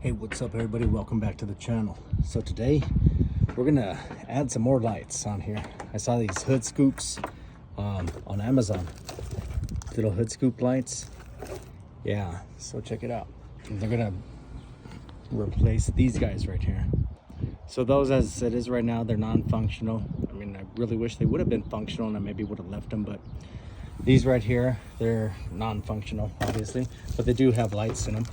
Hey, what's up everybody? Welcome back to the channel. So today we're gonna add some more lights on here. I saw these hood scoops on Amazon, little hood scoop lights. Yeah, so check it out. They're gonna replace these guys right here. So those, as it is right now, they're non-functional. I mean, I really wish they would have been functional and I maybe would have left them, but these right here, they're non-functional obviously, but they do have lights in them.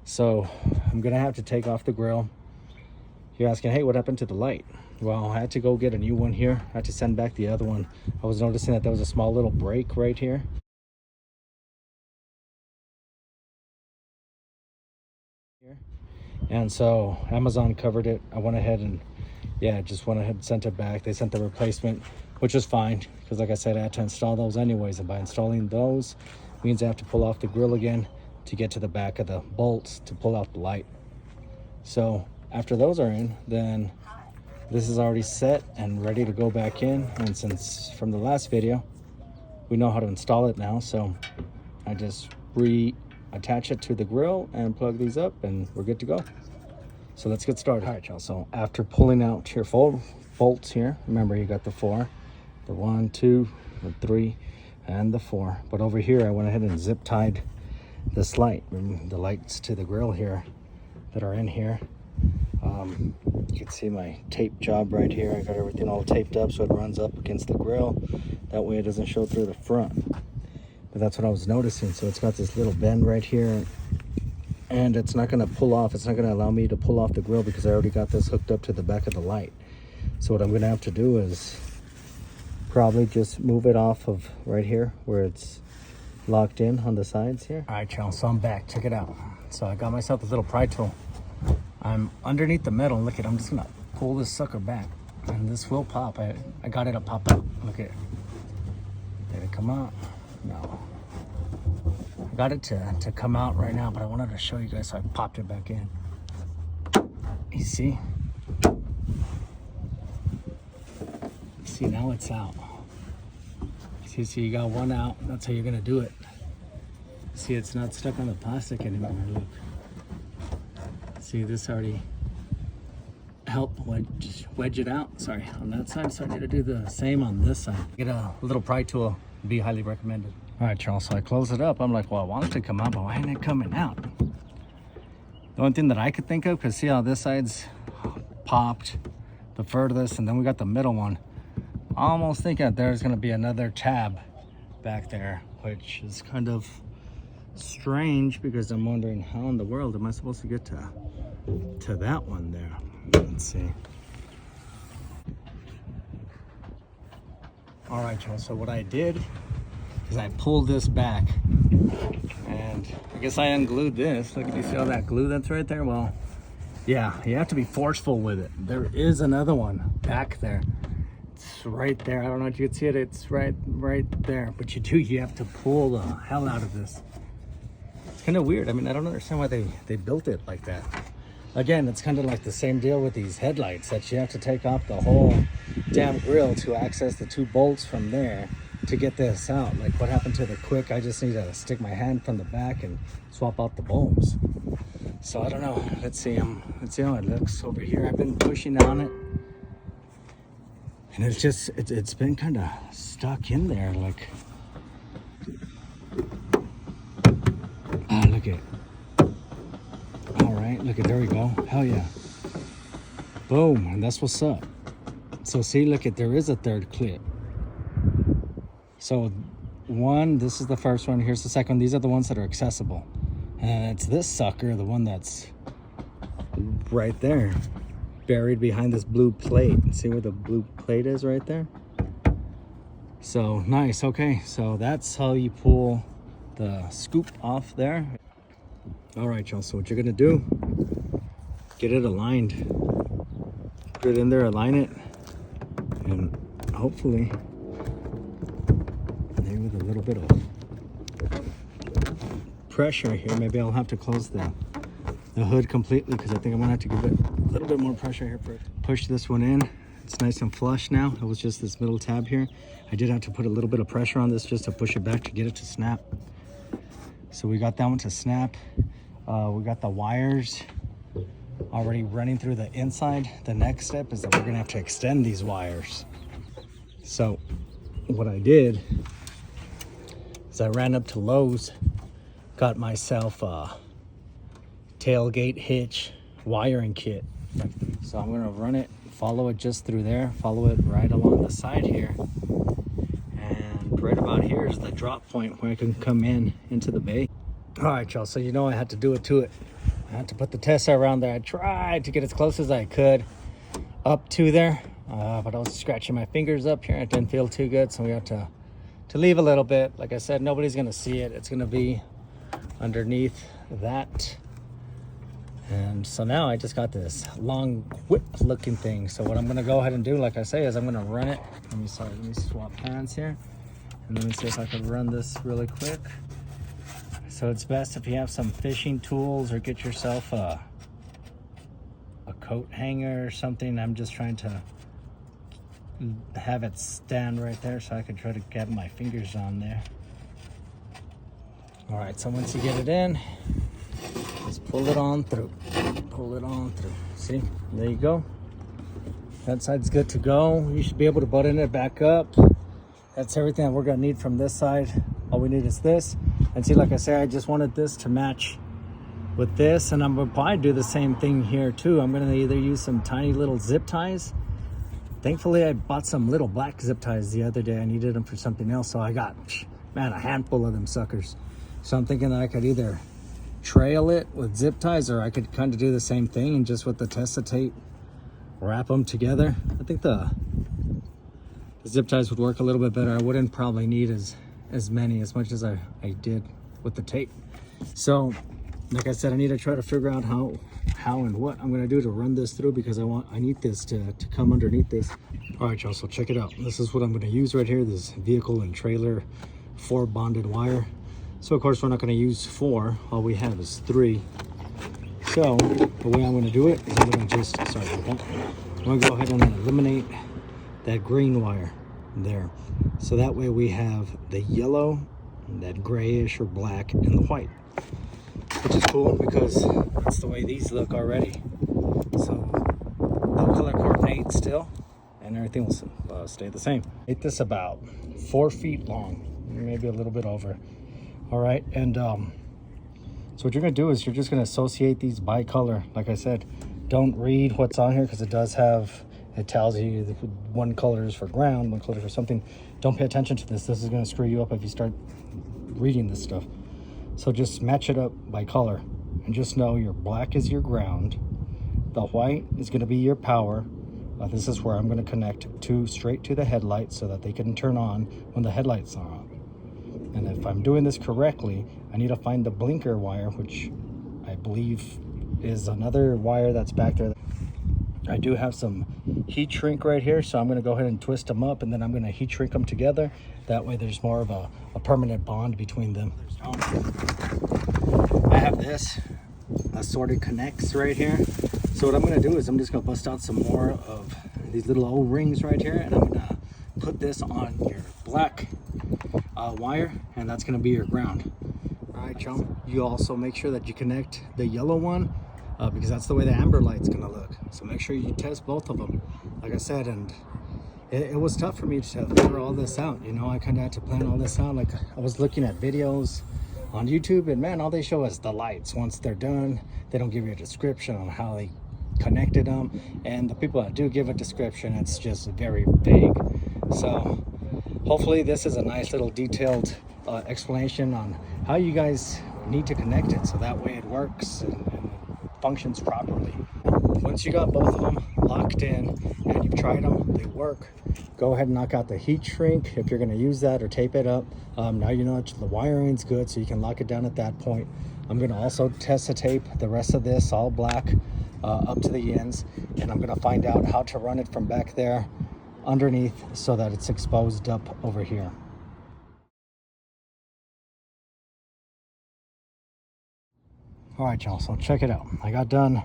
So I'm gonna have to take off the grill. You're asking, hey, what happened to the light? Well, I had to go get a new one here. I had to send back the other one. I was noticing that there was a small little break right here. And so Amazon covered it. I went ahead and just went ahead and sent it back. They sent the replacement, which was fine because like I said, I had to install those anyways. And by installing those means I have to pull off the grill again to get to the back of the bolts to pull out the light. So after those are in, then this is already set and ready to go back in. And since from the last video, we know how to install it now. So I just reattach it to the grill and plug these up and we're good to go. So let's get started. All right, y'all. So after pulling out your 4 bolts here, remember you got the 4, the 1, 2, the 3, and the 4. But over here, I went ahead and zip tied this light, the lights to the grill here that are in here. You can see my tape job right here. I got everything all taped up so it runs up against the grill. That way it doesn't show through the front. But that's what I was noticing. So it's got this little bend right here and it's not going to pull off. It's not going to allow me to pull off the grill because I already got this hooked up to the back of the light. So what I'm going to have to do is probably just move it off of right here where it's locked in on the sides here. All right, y'all, so I'm back. Check it out. So I got myself a little pry tool. I'm underneath the metal. Look at, I'm just gonna pull this sucker back and this will pop. I got it to pop out. Look at, did it come out? No. I got it to come out right now, but I wanted to show you guys, so I popped it back in. You see? See, now it's out. See, you got one out. That's how you're gonna do it. See, it's not stuck on the plastic anymore. Look. See, this already helped wedge it out. Sorry, on that side. So I need to do the same on this side. Get a little pry tool. Be highly recommended. All right, Charles. So I close it up. I'm like, well, I want it to come out, but why isn't it coming out? The only thing that I could think of, because see how this side's popped, the furthest, and then we got the middle one. I almost think that there's going to be another tab back there, which is kind of strange because I'm wondering how in the world am I supposed to get to that one there. Let's see. All right, y'all. So what I did is I pulled this back and I guess I unglued this. Look, you see all that glue that's right there? Well, yeah, you have to be forceful with it. There is another one back there. It's right there. I don't know if you can see it. It's right there. But you have to pull the hell out of this. It's kind of weird. I mean, I don't understand why they built it like that. Again, it's kind of like the same deal with these headlights, that you have to take off the whole damn grill to access the 2 bolts from there to get this out. Like what happened to the Quick, I just need to stick my hand from the back and swap out the bulbs. So I don't know. Let's see how it looks over here. I've been pushing on it. And it's just, it's been kind of stuck in there, like, look at, all right, look at, there we go, hell yeah, boom, and that's what's up. So see, look at, there is a third clip. So one, this is the first one, here's the second one. These are the ones that are accessible. And it's this sucker, the one that's right there, buried behind this blue plate. See where the blue plate is right there? So nice. Okay, so that's how you pull the scoop off there. All right, y'all, so what you're gonna do, get it aligned, put it in there, align it, and hopefully maybe with a little bit of pressure here, maybe I'll have to close the hood completely because I think I'm gonna have to give it a little bit more pressure here first. Push this one in. It's nice and flush now. It was just this middle tab here. I did have to put a little bit of pressure on this just to push it back to get it to snap. So we got that one to snap. We got the wires already running through the inside. The next step is that we're gonna have to extend these wires. So what I did is I ran up to Lowe's, got myself a tailgate hitch wiring kit. So I'm gonna run it, follow it just through there, follow it right along the side here. And right about here is the drop point where I can come into the bay. All right, y'all, so you know I had to do it to it. I had to put the Tessa around there. I tried to get as close as I could up to there, but I was scratching my fingers up here. It didn't feel too good, so we have to leave a little bit. Like I said, nobody's gonna see it. It's gonna be underneath that. And so now I just got this long whip looking thing. So what I'm gonna go ahead and do, like I say, is I'm gonna run it. Let me swap hands here. And let me see if I can run this really quick. So it's best if you have some fishing tools or get yourself a coat hanger or something. I'm just trying to have it stand right there so I can try to get my fingers on there. All right, so once you get it in, just pull it on through. Pull it on through. See, there you go. That side's good to go. You should be able to button it back up. That's everything that we're gonna need from this side. All we need is this. And see, like I said, I just wanted this to match with this, and I'm gonna probably do the same thing here too. I'm gonna either use some tiny little zip ties. Thankfully, I bought some little black zip ties the other day. I needed them for something else, so I got, man, a handful of them suckers. So I'm thinking that I could either trail it with zip ties, or I could kind of do the same thing and just with the Tessa tape wrap them together. I think the zip ties would work a little bit better. I wouldn't probably need as much as I did with the tape. So like I said, I need to try to figure out how and what I'm gonna do to run this through, because I need this to come underneath this. All right, y'all, so check it out. This is what I'm gonna use right here, this vehicle and trailer 4 bonded wire. So of course we're not gonna use 4, all we have is 3. So the way I'm gonna do it is I'm gonna just, sorry about that. I'm gonna go ahead and eliminate that green wire there. So that way we have the yellow, that grayish or black, and the white, which is cool because that's the way these look already. So they'll color coordinate still, and everything will stay the same. Make this about 4 feet long, maybe a little bit over. All right, and so what you're gonna do is you're just gonna associate these by color. Like I said, don't read what's on here because it does have, it tells you one color is for ground, one color is for something. Don't pay attention to this. This is gonna screw you up if you start reading this stuff. So just match it up by color and just know your black is your ground. The white is gonna be your power. This is where I'm gonna connect straight to the headlight so that they can turn on when the headlights are on. And if I'm doing this correctly, I need to find the blinker wire, which I believe is another wire that's back there. I do have some heat shrink right here, so I'm gonna go ahead and twist them up, and then I'm gonna heat shrink them together. That way there's more of a permanent bond between them. I have this assorted connects right here. So what I'm gonna do is I'm just gonna bust out some more of these little O-rings right here, and I'm gonna put this on your black wire, and that's gonna be your ground. All right, chum, you also make sure that you connect the yellow one because that's the way the amber light's gonna look. So make sure you test both of them, like I said. And it was tough for me to figure all this out. You know, I kind of had to plan all this out. Like, I was looking at videos on YouTube, and man, all they show is the lights. Once they're done, they don't give you a description on how they connected them, and the people that do give a description, it's just very vague. So hopefully this is a nice little detailed explanation on how you guys need to connect it, so that way it works and functions properly. Once you got both of them locked in and you've tried them, they work, go ahead and knock out the heat shrink if you're going to use that, or tape it up. Now you know the wiring's good, so you can lock it down at that point. I'm going to also test the tape the rest of this all black up to the ends, and I'm going to find out how to run it from back there underneath so that it's exposed up over here. All right, y'all, so check it out. I got done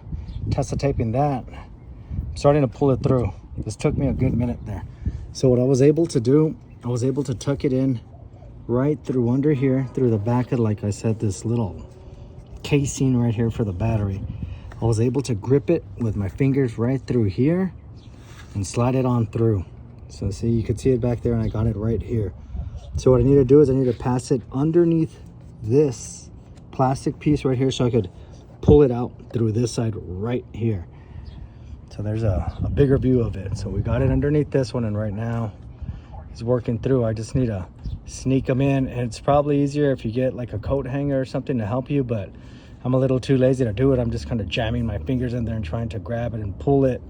Tessa taping that. I'm starting to pull it through. This took me a good minute there. So what I was able to do, I was able to tuck it in right through under here, through the back of, like I said, this little casing right here for the battery. I was able to grip it with my fingers right through here and slide it on through. So see, you can see it back there, and I got it right here. So what I need to do is I need to pass it underneath this plastic piece right here so I could pull it out through this side right here. So there's a bigger view of it. So we got it underneath this one, and right now he's working through. I just need to sneak them in, and it's probably easier if you get like a coat hanger or something to help you, but I'm a little too lazy to do it. I'm just kind of jamming my fingers in there and trying to grab it and pull it.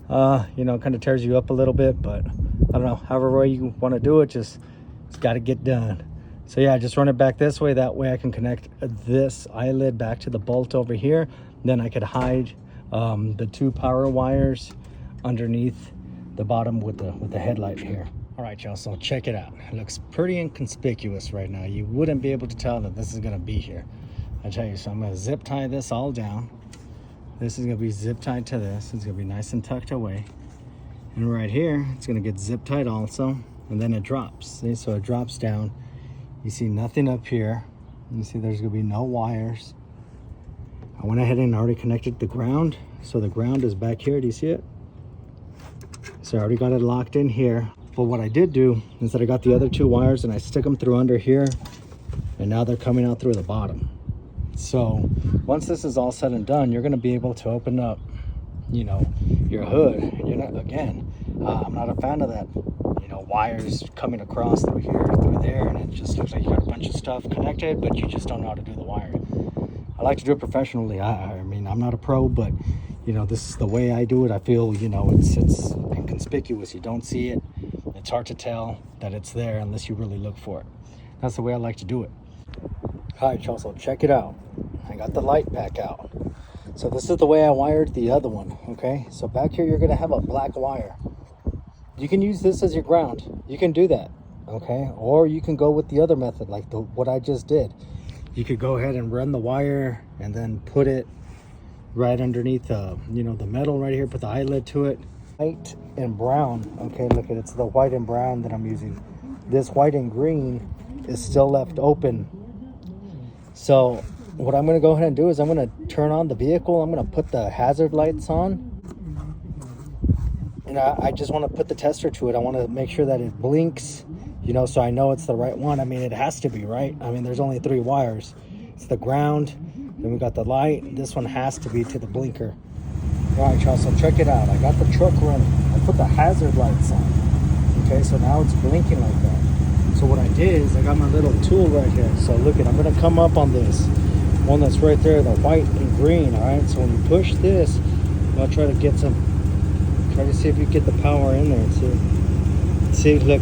You know, kind of tears you up a little bit, but I don't know, however way you want to do it, it's got to get done. So yeah, just run it back this way. That way I can connect this eyelid back to the bolt over here. Then I could hide the 2 power wires underneath the bottom with the headlight here. All right, y'all, so check it out. It looks pretty inconspicuous right now. You wouldn't be able to tell that this is gonna be here. I tell you, so I'm gonna zip tie this all down. This is gonna be zip tied to this. It's gonna be nice and tucked away. And right here, it's gonna get zip tied also, and then it drops. See, so it drops down. You see nothing up here. You see there's gonna be no wires. I went ahead and already connected the ground. So the ground is back here, do you see it? So I already got it locked in here. But what I did do is that I got the other 2 wires and I stick them through under here, and now they're coming out through the bottom. So once this is all said and done, you're gonna be able to open up, you know, your hood. And you're not, again, I'm not a fan of that, you know, wires coming across through here, through there, and it just looks like you got a bunch of stuff connected, but you just don't know how to do the wiring. I like to do it professionally. I mean, I'm not a pro, but you know, this is the way I do it. I feel, you know, it's inconspicuous. You don't see it. It's hard to tell that it's there unless you really look for it. That's the way I like to do it. All right, y'all, so check it out. I got the light back out. So this is the way I wired the other one, okay? So back here, you're gonna have a black wire. You can use this as your ground. You can do that, okay? Or you can go with the other method, like what I just did. You could go ahead and run the wire and then put it right underneath, you know, the metal right here, put the eyelid to it. White and brown, okay, look at it. It's the white and brown that I'm using. This white and green is still left open. So what I'm going to go ahead and do is I'm going to turn on the vehicle. I'm going to put the hazard lights on, and I just want to put the tester to it. I want to make sure that it blinks, you know, so I know it's the right one. I mean, it has to be, right? I mean, there's only 3 wires. It's the ground, then we got the light. This one has to be to the blinker. All right, y'all, so check it out. I got the truck running. I put the hazard lights on. Okay, so now it's blinking like that. So what I did is I got my little tool right here. So look at, I'm gonna come up on this one that's right there, the white and green. All right, so when you push this, I'll try to get some, try to see if you get the power in there. See, look.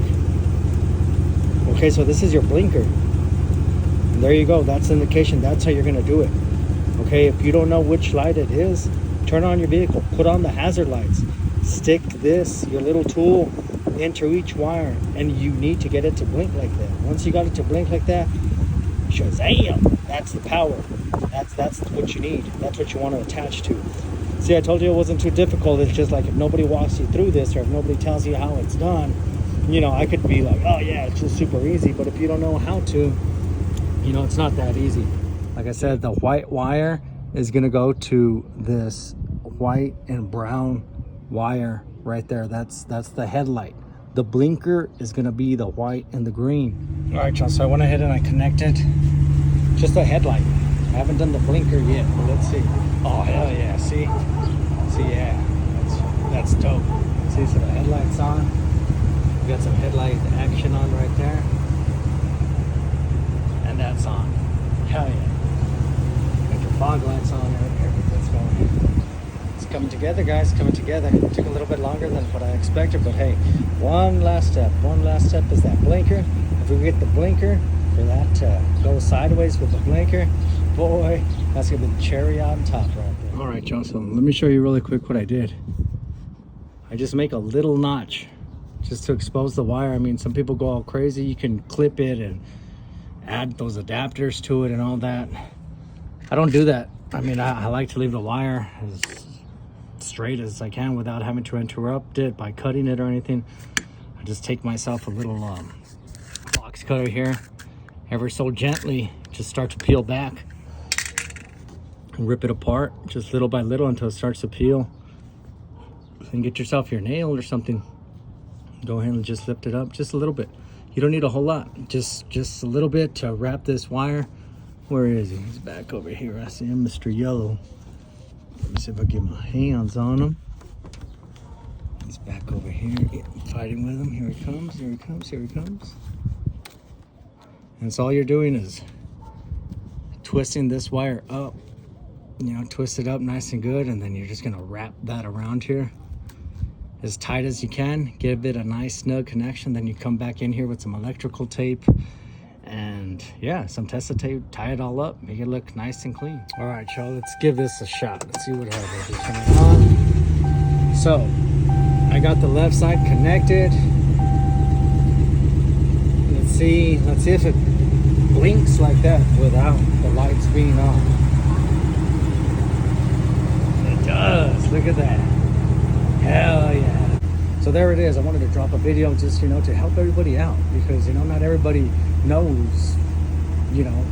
Okay, so this is your blinker. And there you go, that's the indication. That's how you're gonna do it. Okay, if you don't know which light it is, turn on your vehicle, put on the hazard lights, stick this, your little tool, into each wire, and you need to get it to blink like that. Once you got it to blink like that, shazam, that's the power. That's what you need. That's what you want to attach to. See, I told you it wasn't too difficult. It's just like if nobody walks you through this, or if nobody tells you how it's done, you know, I could be like, oh yeah, it's just super easy. But if you don't know how to, you know, it's not that easy. Like I said, the white wire is going to go to this white and brown wire right there. That's the headlight. The blinker is going to be the white and the green. All right, y'all, so I went ahead and I connected just the headlight. I haven't done the blinker yet, but let's see. Oh, hell yeah, see, yeah, that's dope. See, so the headlight's on. We got some headlight action on right there, and that's on. Hell yeah. Got your fog lights on, everything's going. It's coming together, guys, coming together. It took a little bit longer than what I expected, but hey, one last step is that blinker. If we get the blinker for that to go sideways with the blinker, boy, that's gonna be the cherry on top right there. All right, y'all, so let me show you really quick what I did. I just make a little notch just to expose the wire. I mean, some people go all crazy. You can clip it and add those adapters to it and all that. I don't do that. I mean, I like to leave the wire as straight as I can without having to interrupt it by cutting it or anything. I just take myself a little box cutter here, ever so gently, just start to peel back. rip it apart just little by little until it starts to peel. And get yourself your nail or something. Go ahead and just lift it up just a little bit. You don't need a whole lot, just a little bit to wrap this wire. Where is he? He's back over here. I see him, Mr. Yellow. Let me see if I get my hands on him. He's back over here. Yeah, I'm fighting with him. Here he comes, here he comes, here he comes. And so all you're doing is twisting this wire up. You know, twist it up nice and good, and then you're just gonna wrap that around here as tight as you can. Give it a nice snug connection. Then you come back in here with some electrical tape and yeah, some Tesa tape, tie it all up, make it look nice and clean. All right, y'all, let's give this a shot. Let's see what happens. Just turn it on. So I got the left side connected. Let's see if it blinks like that without the lights being on. It does. Look at that. Hell yeah. So there it is. I wanted to drop a video just, you know, to help everybody out, because, you know, not everybody knows, you know,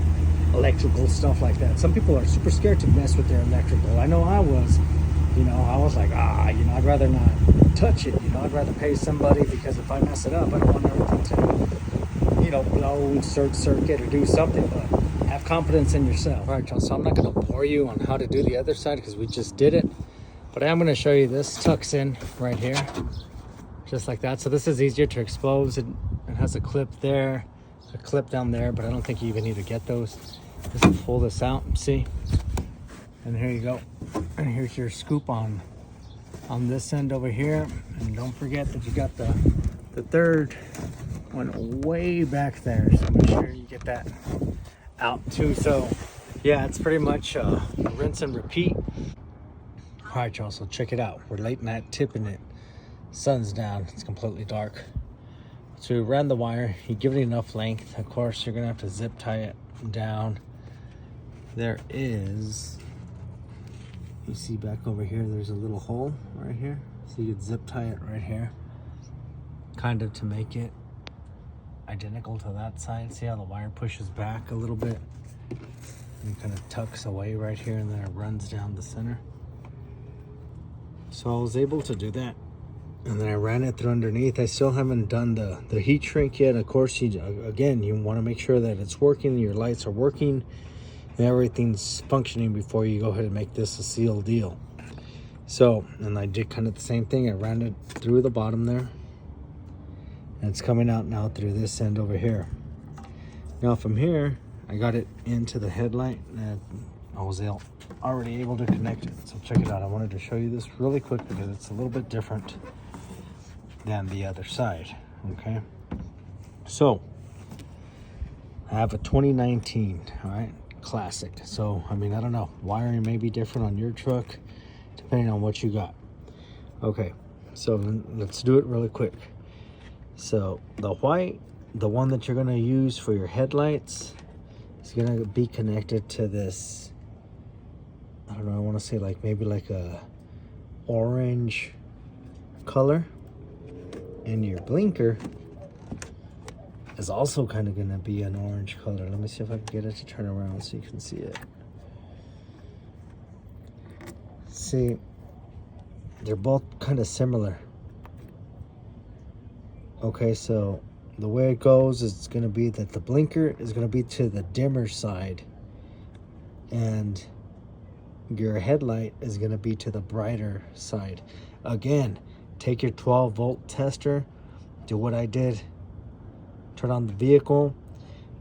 electrical stuff like that. Some people are super scared to mess with their electrical. I know I was, you know, I was like, you know, I'd rather not touch it. You know, I'd rather pay somebody, because if I mess it up, I don't want everything to, you know, blow, circuit or do something, but have confidence in yourself. All right, y'all, so I'm not going to bore you on how to do the other side because we just did it. But I am going to show you this tucks in right here, just like that. So this is easier to expose. It has a clip there, a clip down there, but I don't think you even need to get those. Just pull this out, see? And here you go. And here's your scoop on this end over here. And don't forget that you got the third one way back there. So make sure you get that out too. So yeah, it's pretty much rinse and repeat. All right, y'all, so check it out. We're late night tipping it. Sun's down, it's completely dark. So we ran the wire, you give it enough length. Of course, you're gonna have to zip tie it down. There is, you see back over here, there's a little hole right here. So you could zip tie it right here, kind of to make it identical to that side. See how the wire pushes back a little bit and kind of tucks away right here, and then it runs down the center. So I was able to do that, and then I ran it through underneath. I still haven't done the heat shrink yet. Of course, you want to make sure that it's working, your lights are working, and everything's functioning before you go ahead and make this a sealed deal. So, and I did kind of the same thing. I ran it through the bottom there, and it's coming out now through this end over here. Now from here, I got it into the headlight, and I was already able to connect it. So check it out. I wanted to show you this really quick because it's a little bit different than the other side. Okay, so I have a 2019, all right, classic. So I mean, I don't know, wiring may be different on your truck depending on what you got. Okay, so let's do it really quick. So the white, the one that you're going to use for your headlights, is going to be connected to this, I don't know, I want to say like maybe like a orange color. And your blinker is also kind of going to be an orange color. Let me see if I can get it to turn around so you can see it. See, they're both kind of similar. Okay, so the way it goes is it's going to be that the blinker is going to be to the dimmer side, and your headlight is going to be to the brighter side. Again, take your 12-volt tester, do what I did, turn on the vehicle,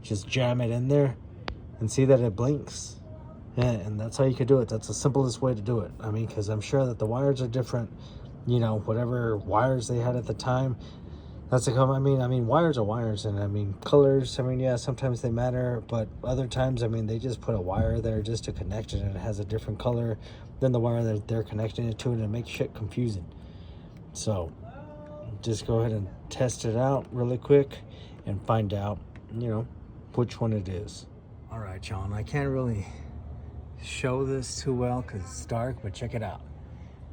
just jam it in there and see that it blinks. Yeah, and that's how you can do it. That's the simplest way to do it. I mean, because I'm sure that the wires are different, you know, whatever wires they had at the time. That's a I mean, wires are wires, and I mean, colors, I mean, yeah, sometimes they matter, but other times, I mean, they just put a wire there just to connect it, and it has a different color than the wire that they're connecting it to, and it makes shit confusing. So just go ahead and test it out really quick and find out, you know, which one it is. All right, John, I can't really show this too well because it's dark, but check it out.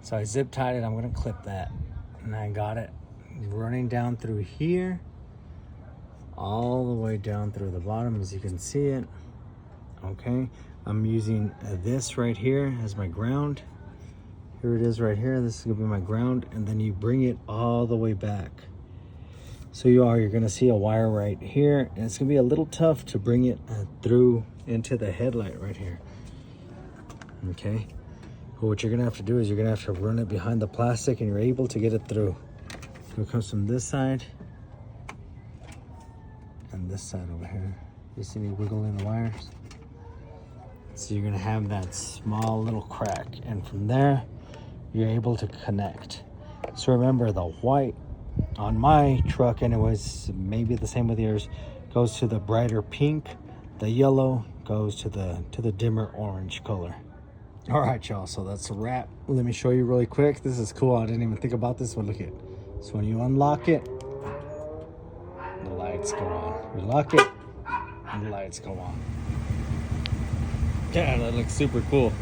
So I zip tied it. I'm going to clip that, and I got it running down through here all the way down through the bottom, as you can see it. Okay, I'm using this right here as my ground. Here it is right here. This is gonna be my ground, and then you bring it all the way back. So you're gonna see a wire right here, and it's gonna be a little tough to bring it through into the headlight right here. Okay, but what you're gonna have to do is you're gonna have to run it behind the plastic, and you're able to get it through. So it comes from this side and this side over here. You see me wiggling the wires? So you're gonna have that small little crack, and from there you're able to connect. So remember, the white on my truck anyways, maybe the same with yours, goes to the brighter pink. The yellow goes to the dimmer orange color. All right, y'all, so that's a wrap. Let me show you really quick. This is cool. I didn't even think about this one. Look at it. So when you unlock it, the lights go on. You lock it, and the lights go on. Yeah, that looks super cool.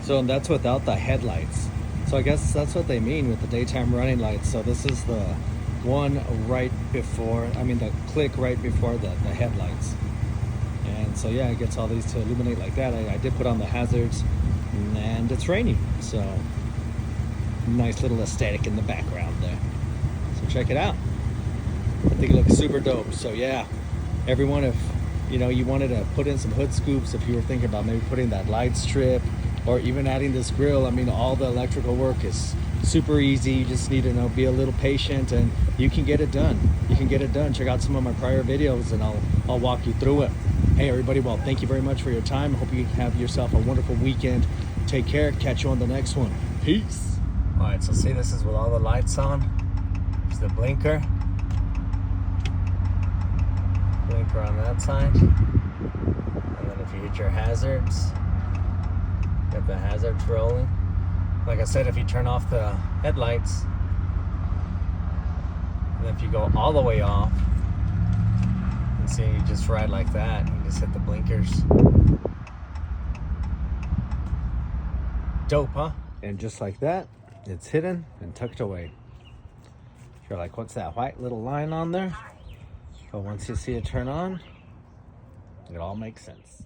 So that's without the headlights. So I guess that's what they mean with the daytime running lights. So this is the one right before, the click right before the headlights. And so yeah, it gets all these to illuminate like that. I did put on the hazards, and it's raining. So nice little aesthetic in the background there. So check it out. I think it looks super dope. So yeah, everyone, if you wanted to put in some hood scoops, if you were thinking about maybe putting that light strip or even adding this grill, all the electrical work is super easy. You just need to be a little patient, and you can get it done. You can get it done. Check out some of my prior videos, and I'll walk you through it. Hey everybody, well, thank you very much for your time. I hope you have yourself a wonderful weekend. Take care. Catch you on the next one. Peace. All right, so see, this is with all the lights on. There's the blinker on that side, and then if you hit your hazards, you have the hazards rolling. Like I said, if you turn off the headlights, and if you go all the way off, and see, you just ride like that, you just hit the blinkers. Dope, huh? And just like that, it's hidden and tucked away. You're like, what's that white little line on there? But once you see it turn on, it all makes sense.